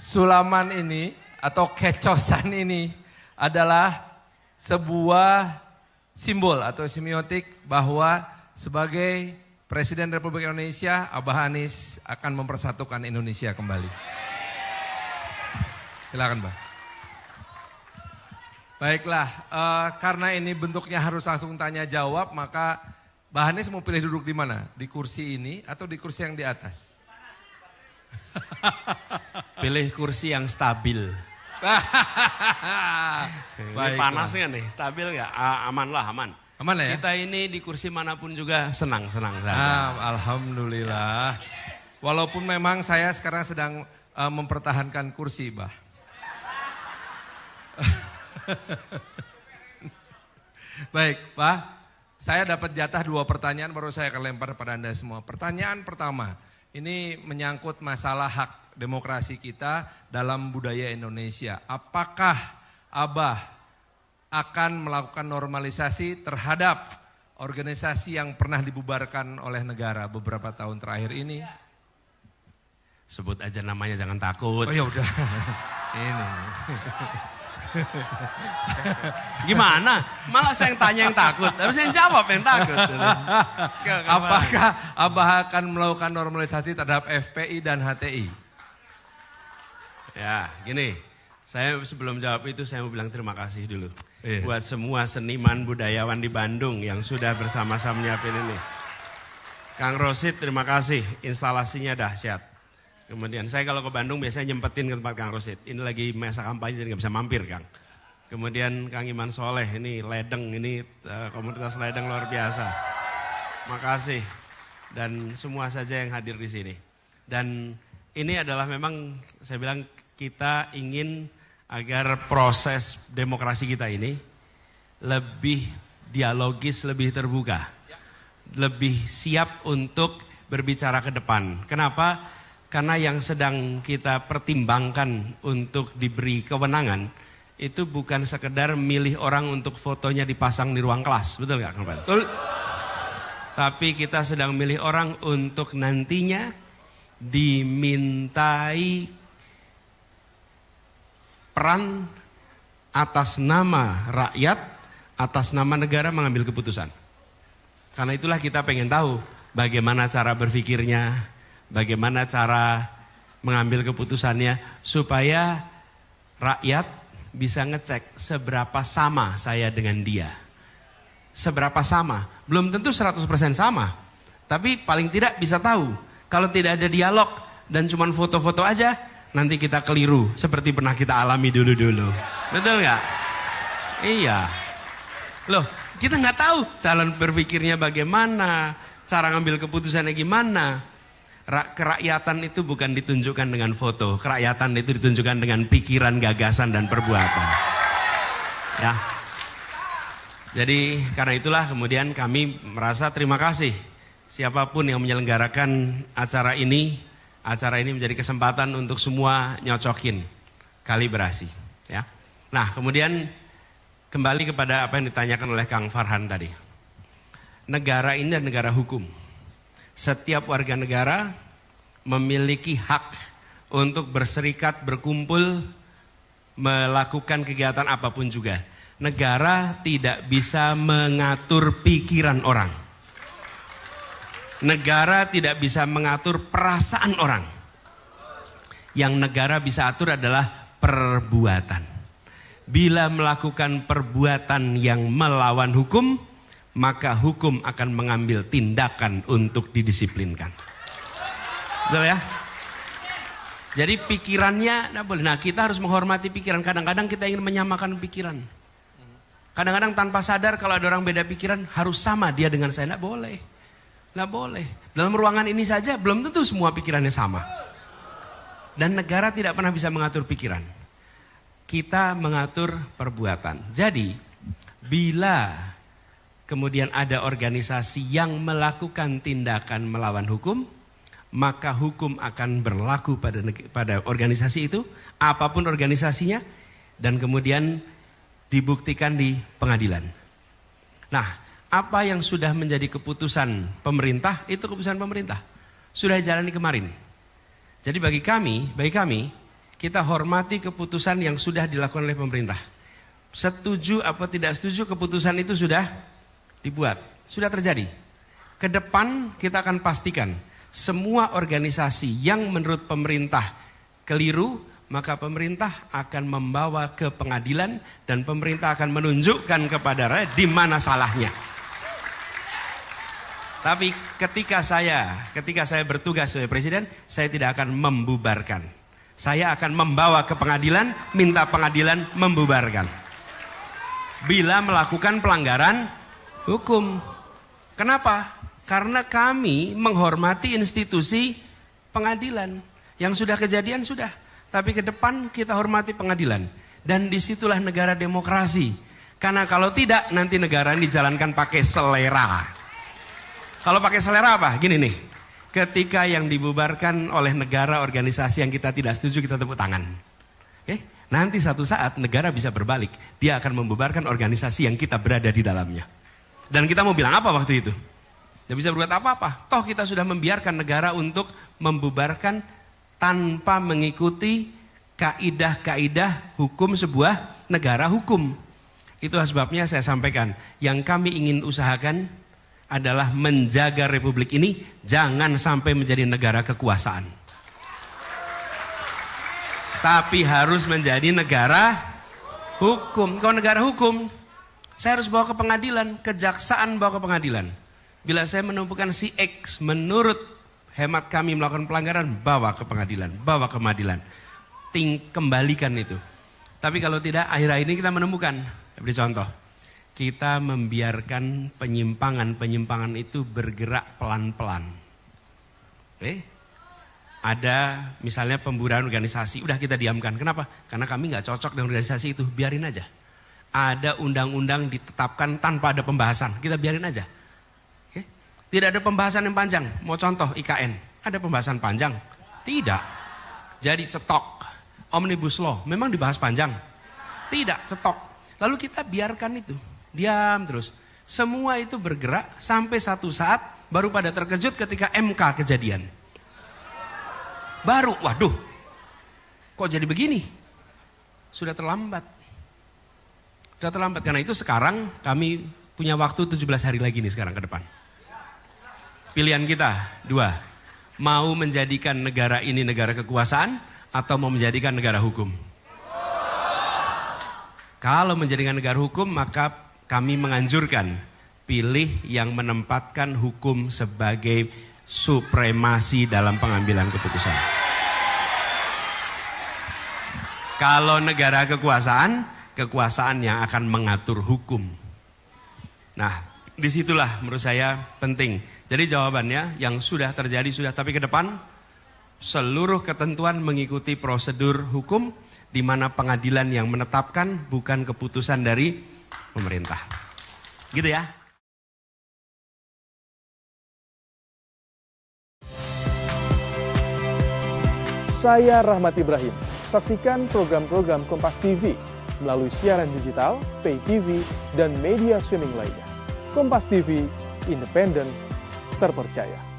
sulaman ini atau kecosan ini adalah sebuah simbol atau semiotik bahwa sebagai Presiden Republik Indonesia, Abah Anies akan mempersatukan Indonesia kembali. Silakan, Mbak. Baiklah, karena ini bentuknya harus langsung tanya jawab, maka Mbak Anies mau pilih duduk di mana? Di kursi ini atau di kursi yang di atas? Pilih kursi yang stabil. Ini panas nggak nih? Stabil nggak? Aman lah, aman. Aman lah ya? Kita ini di kursi manapun juga senang-senang saja. Alhamdulillah. Walaupun memang saya sekarang sedang mempertahankan kursi, Bah. Baik, Bah. Saya dapat jatah 2 pertanyaan baru saya akan lempar pada Anda semua. Pertanyaan pertama, ini menyangkut masalah hak demokrasi kita dalam budaya Indonesia. Apakah Abah akan melakukan normalisasi terhadap organisasi yang pernah dibubarkan oleh negara beberapa tahun terakhir ini? Sebut aja namanya, jangan takut. Oh ya udah. Ini. Gimana? Malah saya yang tanya yang takut, harus yang jawab yang takut. Apakah Abah akan melakukan normalisasi terhadap FPI dan HTI? Ya, gini. Saya sebelum jawab itu saya mau bilang terima kasih dulu. Buat semua seniman budayawan di Bandung yang sudah bersama-sama menyiapin ini. Kang Rosid terima kasih, instalasinya dahsyat. Kemudian saya kalau ke Bandung biasanya nyempetin ke tempat Kang Rosid. Ini lagi masa kampanye jadi gak bisa mampir, Kang. Kemudian Kang Iman Soleh, ini ledeng, ini komunitas ledeng luar biasa. Makasih. Dan semua saja yang hadir di sini. Dan ini adalah memang saya bilang kita ingin agar proses demokrasi kita ini lebih dialogis, lebih terbuka. Lebih siap untuk berbicara ke depan. Kenapa? Karena yang sedang kita pertimbangkan untuk diberi kewenangan itu bukan sekedar milih orang untuk fotonya dipasang di ruang kelas, betul nggak, Kang Pan? Betul. Tapi kita sedang milih orang untuk nantinya dimintai peran atas nama rakyat, atas nama negara mengambil keputusan. Karena itulah kita pengen tahu bagaimana cara berpikirnya, bagaimana cara mengambil keputusannya supaya rakyat bisa ngecek seberapa sama saya dengan dia. Seberapa sama, belum tentu 100% sama. Tapi paling tidak bisa tahu. Kalau tidak ada dialog dan cuma foto-foto aja, nanti kita keliru seperti pernah kita alami dulu-dulu. Betul nggak? Iya. Loh, kita nggak tahu calon berpikirnya bagaimana, cara ngambil keputusannya gimana. Kerakyatan itu bukan ditunjukkan dengan foto, kerakyatan itu ditunjukkan dengan pikiran, gagasan, dan perbuatan. Ya. Jadi karena itulah kemudian kami merasa terima kasih siapapun yang menyelenggarakan acara ini menjadi kesempatan untuk semua nyocokin kalibrasi. Ya. Nah kemudian kembali kepada apa yang ditanyakan oleh Kang Farhan tadi. Negara ini adalah negara hukum. Setiap warga negara memiliki hak untuk berserikat, berkumpul, melakukan kegiatan apapun juga. Negara tidak bisa mengatur pikiran orang. Negara tidak bisa mengatur perasaan orang. Yang negara bisa atur adalah perbuatan. Bila melakukan perbuatan yang melawan hukum, maka hukum akan mengambil tindakan untuk didisiplinkan. Betul ya? Jadi pikirannya tidak boleh. Nah kita harus menghormati pikiran. Kadang-kadang kita ingin menyamakan pikiran. Kadang-kadang tanpa sadar kalau ada orang beda pikiran harus sama dia dengan saya. Tidak boleh. Tidak boleh. Dalam ruangan ini saja belum tentu semua pikirannya sama. Dan negara tidak pernah bisa mengatur pikiran. Kita mengatur perbuatan. Jadi bila kemudian ada organisasi yang melakukan tindakan melawan hukum, maka hukum akan berlaku pada organisasi itu, apapun organisasinya, dan kemudian dibuktikan di pengadilan. Nah, apa yang sudah menjadi keputusan pemerintah, itu keputusan pemerintah. Sudah jalani kemarin. Jadi bagi kami, kita hormati keputusan yang sudah dilakukan oleh pemerintah. Setuju apa tidak setuju, keputusan itu sudah dibuat, sudah terjadi. Ke depan kita akan pastikan semua organisasi yang menurut pemerintah keliru, maka pemerintah akan membawa ke pengadilan dan pemerintah akan menunjukkan kepada rakyat di mana salahnya. Tapi ketika saya bertugas sebagai presiden, saya tidak akan membubarkan. Saya akan membawa ke pengadilan, minta pengadilan membubarkan. Bila melakukan pelanggaran hukum. Kenapa? Karena kami menghormati institusi pengadilan. Yang sudah kejadian sudah. Tapi ke depan kita hormati pengadilan. Dan disitulah negara demokrasi. Karena kalau tidak, nanti negara ini dijalankan pakai selera. Kalau pakai selera apa? Gini nih. Ketika yang dibubarkan oleh negara organisasi yang kita tidak setuju, kita tepuk tangan. Nanti satu saat negara bisa berbalik. Dia akan membubarkan organisasi yang kita berada di dalamnya. Dan kita mau bilang apa waktu itu? Tidak bisa berbuat apa-apa. Toh kita sudah membiarkan negara untuk membubarkan tanpa mengikuti kaidah-kaidah hukum sebuah negara hukum. Itulah sebabnya saya sampaikan. Yang kami ingin usahakan adalah menjaga republik ini jangan sampai menjadi negara kekuasaan. Tapi harus menjadi negara hukum. Kalau negara hukum, saya harus bawa ke pengadilan, kejaksaan bawa ke pengadilan. Bila saya menemukan si X menurut hemat kami melakukan pelanggaran, bawa ke pengadilan, bawa ke pengadilan. Kembalikan itu. Tapi kalau tidak, akhir-akhir ini kita menemukan, beri contoh, kita membiarkan penyimpangan-penyimpangan itu bergerak pelan-pelan. Ada misalnya pembubaran organisasi, udah kita diamkan. Kenapa? Karena kami nggak cocok dengan organisasi itu, biarin aja. Ada undang-undang ditetapkan tanpa ada pembahasan, kita biarin aja. Tidak ada pembahasan yang panjang. Mau contoh IKN, ada pembahasan panjang? Tidak. Jadi cetok. Omnibus Law, memang dibahas panjang? Tidak, cetok. Lalu kita biarkan itu, diam terus. Semua itu bergerak sampai satu saat baru pada terkejut ketika MK kejadian. Baru, waduh, kok jadi begini? Sudah terlambat. Sudah terlambat, karena itu sekarang kami punya waktu 17 hari lagi nih sekarang ke depan. Pilihan kita, dua. Mau menjadikan negara ini negara kekuasaan atau mau menjadikan negara hukum? Kalau menjadikan negara hukum, maka kami menganjurkan pilih yang menempatkan hukum sebagai supremasi dalam pengambilan keputusan. Kalau negara kekuasaan, kekuasaan yang akan mengatur hukum. Nah, disitulah menurut saya penting. Jadi jawabannya yang sudah terjadi sudah, tapi ke depan seluruh ketentuan mengikuti prosedur hukum di mana pengadilan yang menetapkan, bukan keputusan dari pemerintah. Gitu ya. Saya Rahmat Ibrahim. Saksikan program-program Kompas TV melalui siaran digital, pay TV, dan media streaming lainnya. Kompas TV, independen, terpercaya.